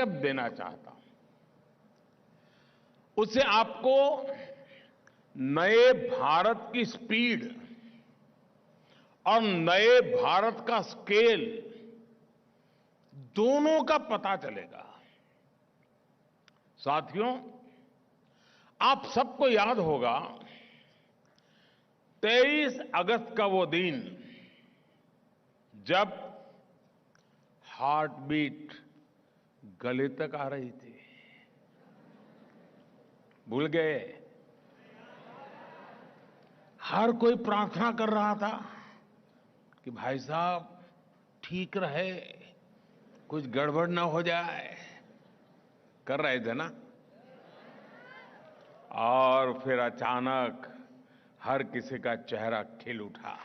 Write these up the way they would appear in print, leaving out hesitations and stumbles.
Step देना चाहता हूं। उससे आपको नए भारत की स्पीड और नए भारत का स्केल दोनों का पता चलेगा। साथियों, आप सबको याद होगा 23 अगस्त का वो दिन जब हार्ट बीट गले तक आ रही थी। भूल गए? हर कोई प्रार्थना कर रहा था कि भाई साहब ठीक रहे, कुछ गड़बड़ ना हो जाए। कर रहे थे ना? और फिर अचानक हर किसी का चेहरा खिल उठा।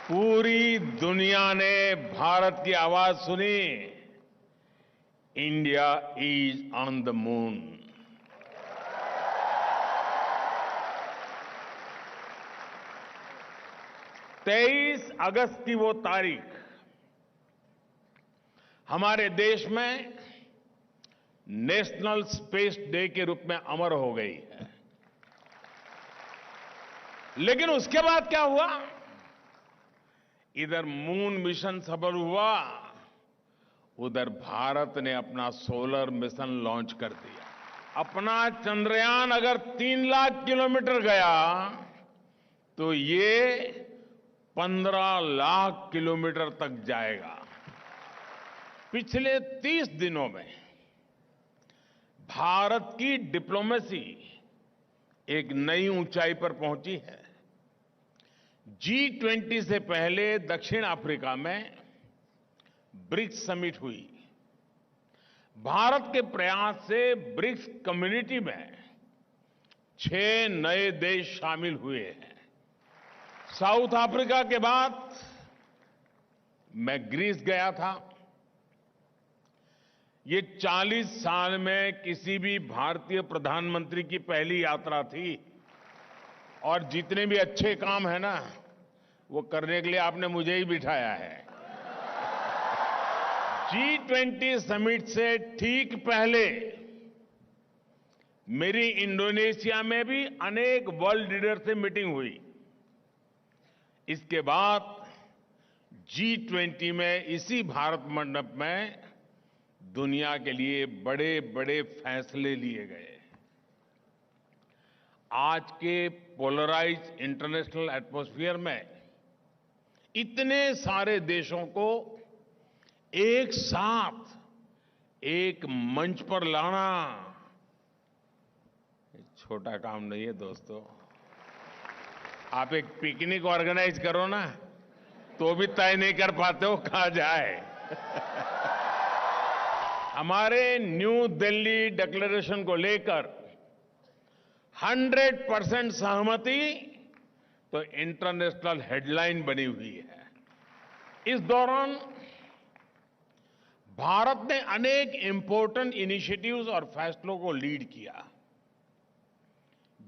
पूरी दुनिया ने भारत की आवाज सुनी, India is on the moon. तेईस अगस्त की वो तारीख हमारे देश में नेशनल स्पेस डे के रूप में अमर हो गई है। लेकिन उसके बाद क्या हुआ? इधर मून मिशन सफल हुआ, उधर भारत ने अपना सोलर मिशन लॉन्च कर दिया। अपना चंद्रयान अगर 3 लाख किलोमीटर गया तो ये 15 लाख किलोमीटर तक जाएगा। पिछले 30 दिनों में भारत की डिप्लोमेसी एक नई ऊंचाई पर पहुंची है। G20 से पहले दक्षिण अफ्रीका में ब्रिक्स समिट हुई। भारत के प्रयास से ब्रिक्स कम्युनिटी में 6 नए देश शामिल हुए हैं। साउथ अफ्रीका के बाद मैं ग्रीस गया था। ये 40 साल में किसी भी भारतीय प्रधानमंत्री की पहली यात्रा थी। और जितने भी अच्छे काम है ना, वो करने के लिए आपने मुझे ही बिठाया है। G20 समिट से ठीक पहले मेरी इंडोनेशिया में भी अनेक वर्ल्ड लीडर से मीटिंग हुई। इसके बाद G20 में इसी भारत मंडप में दुनिया के लिए बड़े बड़े फैसले लिए गए। आज के पोलराइज्ड इंटरनेशनल एटमॉस्फेयर में इतने सारे देशों को एक साथ एक मंच पर लाना छोटा काम नहीं है दोस्तों। आप एक पिकनिक ऑर्गेनाइज करो ना, तो भी तय नहीं कर पाते हो कहां जाए। हमारे न्यू दिल्ली डिक्लेरेशन को लेकर 100% सहमति तो इंटरनेशनल हेडलाइन बनी हुई है। इस दौरान भारत ने अनेक इंपॉर्टेंट इनिशिएटिव्स और फैसलों को लीड किया।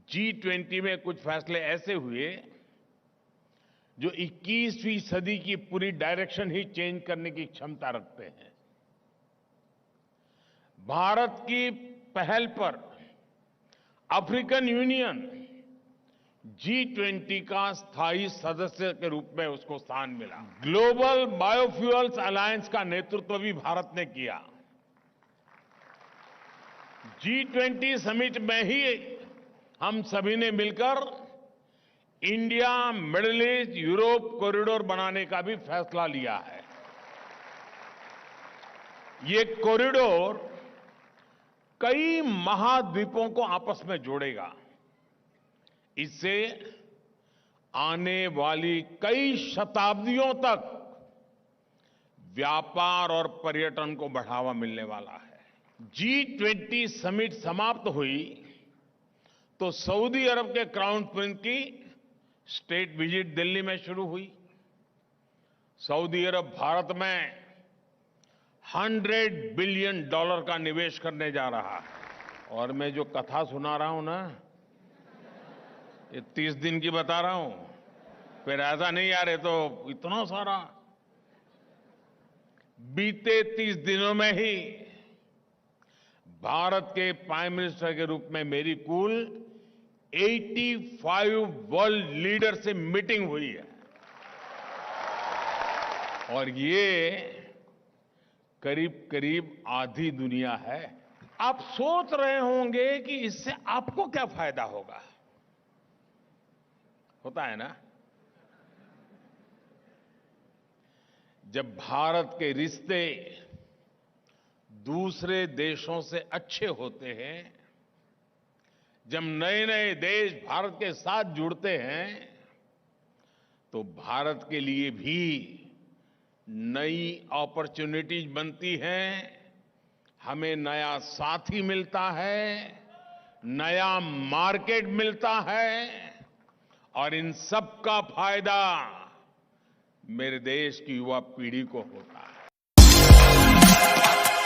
G20 में कुछ फैसले ऐसे हुए जो 21वीं सदी की पूरी डायरेक्शन ही चेंज करने की क्षमता रखते हैं। भारत की पहल पर अफ्रीकन यूनियन G20 का स्थायी सदस्य के रूप में उसको स्थान मिला। ग्लोबल बायोफ्यूल्स अलायंस का नेतृत्व भी भारत ने किया। G20 समिट में ही हम सभी ने मिलकर India middle east Europe corridor बनाने का भी फैसला लिया है। ये कॉरिडोर कई महाद्वीपों को आपस में जोड़ेगा। इससे आने वाली कई शताब्दियों तक व्यापार और पर्यटन को बढ़ावा मिलने वाला है। G20 समिट समाप्त हुई तो सऊदी अरब के क्राउन प्रिंस की स्टेट विजिट दिल्ली में शुरू हुई। सऊदी अरब भारत में $100 बिलियन का निवेश करने जा रहा है। और मैं जो कथा सुना रहा हूं ना, ये 30 दिन की बता रहा हूं। फिर ऐसा नहीं यार, ये तो इतना सारा। बीते 30 दिनों में ही भारत के प्राइम मिनिस्टर के रूप में मेरी कुल 85 वर्ल्ड लीडर से मीटिंग हुई है और ये करीब करीब आधी दुनिया है। आप सोच रहे होंगे कि इससे आपको क्या फायदा होगा, होता है ना। जब भारत के रिश्ते दूसरे देशों से अच्छे होते हैं, जब नए नए देश भारत के साथ जुड़ते हैं, तो भारत के लिए भी नई अपॉर्चुनिटीज बनती हैं, हमें नया साथी मिलता है, नया मार्केट मिलता है और इन सब का फायदा मेरे देश की युवा पीढ़ी को होता है।